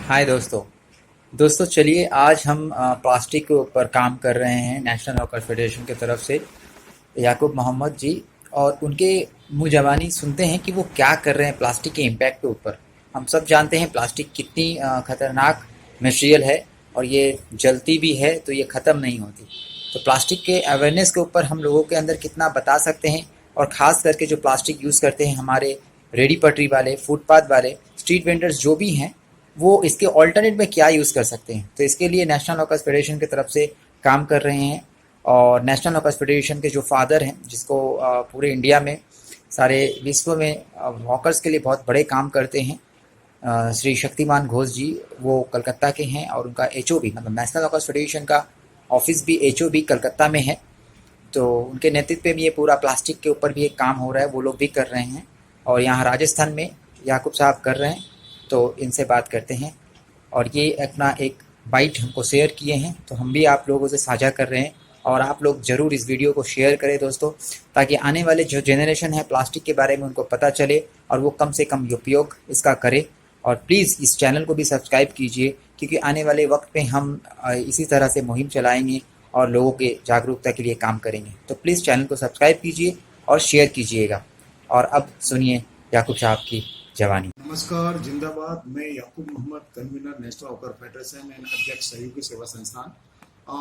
हाय दोस्तों चलिए आज हम प्लास्टिक के ऊपर काम कर रहे हैं नेशनल हॉकर फेडरेशन की तरफ से याकूब मोहम्मद जी। और उनके मुँह ज़बानी सुनते हैं कि वो क्या कर रहे हैं प्लास्टिक के इम्पैक्ट के ऊपर। हम सब जानते हैं प्लास्टिक कितनी खतरनाक मटेरियल है और ये जलती भी है तो ये ख़त्म नहीं होती। तो प्लास्टिक के अवेयरनेस के ऊपर हम लोगों के अंदर कितना बता सकते हैं, और ख़ास करके जो प्लास्टिक यूज़ करते हैं हमारे रेडी पटरी वाले, फुटपाथ वाले, स्ट्रीट वेंडर्स जो भी हैं, वो इसके ऑल्टरनेट में क्या यूज़ कर सकते हैं। तो इसके लिए नेशनल हॉकर्स फेडरेशन की तरफ से काम कर रहे हैं। और नेशनल हॉकर्स फेडरेशन के जो फादर हैं, जिसको पूरे इंडिया में, सारे विश्व में हॉकर्स के लिए बहुत बड़े काम करते हैं, श्री शक्तिमान घोष जी, वो कलकत्ता के हैं। और उनका एचओबी मतलब नेशनल हॉकर्स फेडरेशन का ऑफिस भी, एचओबी कलकत्ता में है। तो उनके नेतृत्व में ये पूरा प्लास्टिक के ऊपर भी एक काम हो रहा है, वो लोग भी कर रहे हैं। और यहाँ राजस्थान में याकूब साहब कर रहे हैं, तो इनसे बात करते हैं। और ये अपना एक बाइट हमको शेयर किए हैं, तो हम भी आप लोगों से साझा कर रहे हैं। और आप लोग ज़रूर इस वीडियो को शेयर करें दोस्तों, ताकि आने वाले जो जनरेशन है प्लास्टिक के बारे में उनको पता चले और वो कम से कम उपयोग इसका करे। और प्लीज़ इस चैनल को भी सब्सक्राइब कीजिए, क्योंकि आने वाले वक्त में हम इसी तरह से मुहिम चलाएंगे और लोगों के जागरूकता के लिए काम करेंगे। तो प्लीज़ चैनल को सब्सक्राइब कीजिए और शेयर कीजिएगा। और अब सुनिए याकूब साहब की जवानी। नमस्कार, जिंदाबाद। मैं Yakub Mohammad, convener national hawker federation and अध्यक्ष सहयोगी सेवा संस्थान।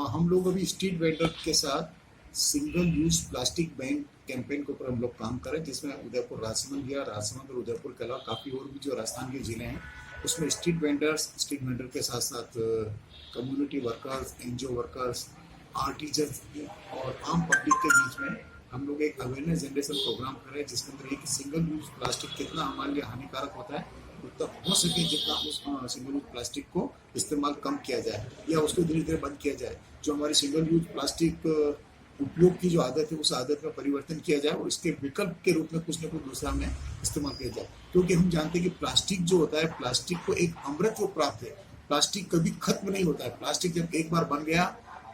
हम लोग अभी स्ट्रीट वेंडर के साथ single use plastic ban campaign के ऊपर हम लोग काम करें, जिसमें उदयपुर, राजसमंद और उदयपुर के अलावा काफ़ी और भी जो राजस्थान के जिले हैं उसमें स्ट्रीट वेंडर के साथ साथ community workers, NGO workers, artisan और आम पब्लिक के बीच में हम लोग एक अवेयरनेस जनरेशन प्रोग्राम कर रहे हैं, जिसके अंदर एक सिंगल यूज प्लास्टिक कितना हमारे लिए हानिकारक होता है, उतना हो सके जितना उस सिंगल यूज प्लास्टिक को इस्तेमाल कम किया जाए या उसको धीरे धीरे बंद किया जाए। जो हमारी सिंगल यूज प्लास्टिक उपयोग की जो आदत है उस आदत में परिवर्तन किया जाए और इसके विकल्प के रूप में कुछ न कुछ दूसरा में इस्तेमाल किया जाए। क्योंकि हम जानते हैं कि प्लास्टिक जो होता है, प्लास्टिक को एक अमृत प्राप्त है। प्लास्टिक कभी खत्म नहीं होता है। प्लास्टिक जब एक बार बन गया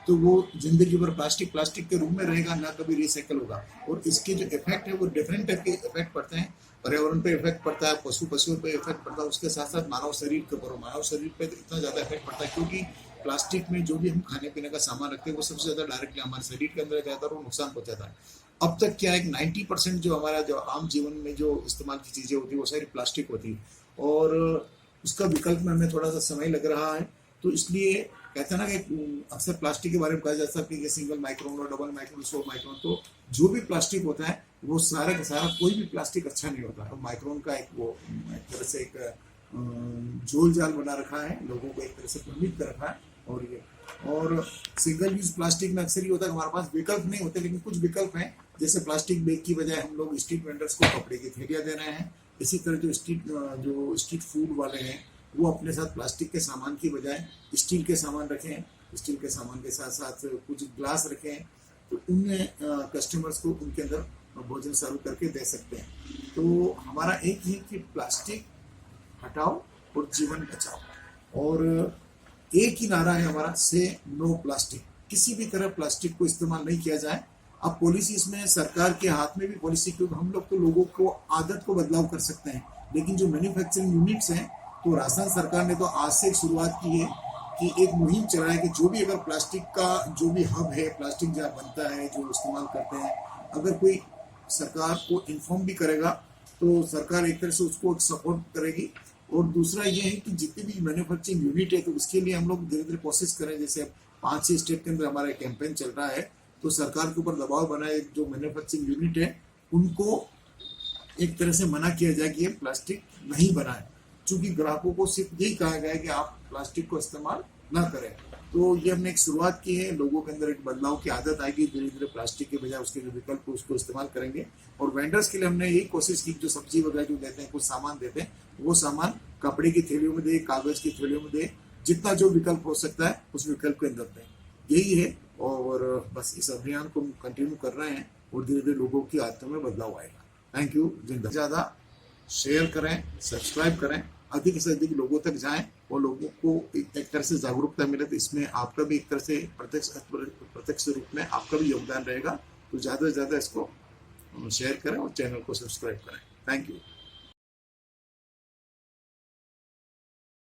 तो वो जिंदगी भर प्लास्टिक के रूप में रहेगा, ना कभी रिसाइकल होगा। और इसके जो इफेक्ट है वो डिफरेंट टाइप के इफेक्ट पड़ते हैं। पर्यावरण पे इफेक्ट पड़ता है, पशुओं पे इफेक्ट पड़ता है, उसके साथ साथ मानव शरीर के ऊपर। मानव शरीर पे तो इतना ज्यादा इफेक्ट पड़ता है क्योंकि प्लास्टिक में जो भी हम खाने पीने का सामान रखते हैं वो सबसे ज्यादा डायरेक्टली हमारे शरीर के अंदर जाता है और वो नुकसान पहुंचाता है। अब तक क्या है, 90% जो हमारा जो आम जीवन में जो इस्तेमाल की चीजें होती है वो सारी प्लास्टिक होती है, और उसका विकल्प में हमें थोड़ा सा समय लग रहा है। तो इसलिए कहते हैं ना कि अक्सर प्लास्टिक के बारे में कहा जाता है कि सिंगल माइक्रोन और डबल माइक्रोन, 100 माइक्रोन। तो जो भी प्लास्टिक होता है वो सारा का सारा, कोई भी प्लास्टिक अच्छा नहीं होता। तो माइक्रोन का एक वो एक तरह से एक जोल जाल बना रखा है, लोगों को एक तरह से भ्रमित कर रखा है। और सिंगल यूज प्लास्टिक में अक्सर ये होता है कि हमारे पास विकल्प नहीं होते, लेकिन कुछ विकल्प हैं। जैसे प्लास्टिक बैग की बजाय हम लोग स्ट्रीट वेंडर्स को कपड़े की थैलियाँ दे रहे हैं। इसी तरह जो स्ट्रीट फूड वाले हैं वो अपने साथ प्लास्टिक के सामान की बजाय स्टील के सामान रखें। स्टील के सामान के साथ साथ कुछ ग्लास रखें, तो उनमें कस्टमर्स को उनके अंदर भोजन सर्व करके दे सकते हैं। तो हमारा एक ही कि प्लास्टिक हटाओ और जीवन बचाओ। और एक ही नारा है हमारा, से नो प्लास्टिक। किसी भी तरह प्लास्टिक को इस्तेमाल नहीं किया जाए। अब पॉलिसी इसमें सरकार के हाथ में भी पॉलिसी, क्योंकि हम लोग तो लोगों को आदत को बदलाव कर सकते हैं, लेकिन जो मैन्युफैक्चरिंग यूनिट्स हैं, तो राजस्थान सरकार ने तो आज से शुरुआत की है कि एक मुहिम चलाए कि जो भी अगर प्लास्टिक का जो भी हब है, प्लास्टिक जहाँ बनता है, जो इस्तेमाल करते हैं, अगर कोई सरकार को इन्फॉर्म भी करेगा तो सरकार एक तरह से उसको सपोर्ट करेगी। और दूसरा ये है कि जितनी भी मैन्युफैक्चरिंग यूनिट है, तो उसके लिए हम लोग धीरे धीरे कोशिश करें। जैसे 5-6 स्टेट के अंदर हमारा कैंपेन चल रहा है, तो सरकार के ऊपर दबाव बनाए, जो मैन्युफैक्चरिंग यूनिट है उनको एक तरह से मना किया जाए कि ये प्लास्टिक नहीं बनाए। चूंकि ग्राहकों को सिर्फ यही कहा गया है कि आप प्लास्टिक को इस्तेमाल ना करें। तो ये हमने एक शुरुआत की है, लोगों के अंदर एक बदलाव की आदत आएगी, धीरे धीरे प्लास्टिक के बजाय उसके जो विकल्प उसको इस्तेमाल करेंगे। और वेंडर्स के लिए हमने यही कोशिश की, जो सब्जी वगैरह जो देते हैं, कुछ सामान देते हैं, वो सामान कपड़े की थैलियों में दे, कागज की थैलियों में दे, जितना जो विकल्प हो सकता है उस विकल्प के अंदर दें। यही है। और बस इस अभियान को कंटिन्यू कर रहे हैं और धीरे धीरे लोगों की आदतों में बदलाव आएगा। Thank you. ज्यादा शेयर करें, सब्सक्राइब करें, अधिक से अधिक लोगों तक जाएं और लोगों को एक तरह से जागरूकता मिले। तो इसमें आपका भी एक तरह से प्रत्यक्ष रूप में आपका भी योगदान रहेगा। तो ज़्यादा से ज़्यादा इसको शेयर करें और चैनल को सब्सक्राइब करें। Thank you.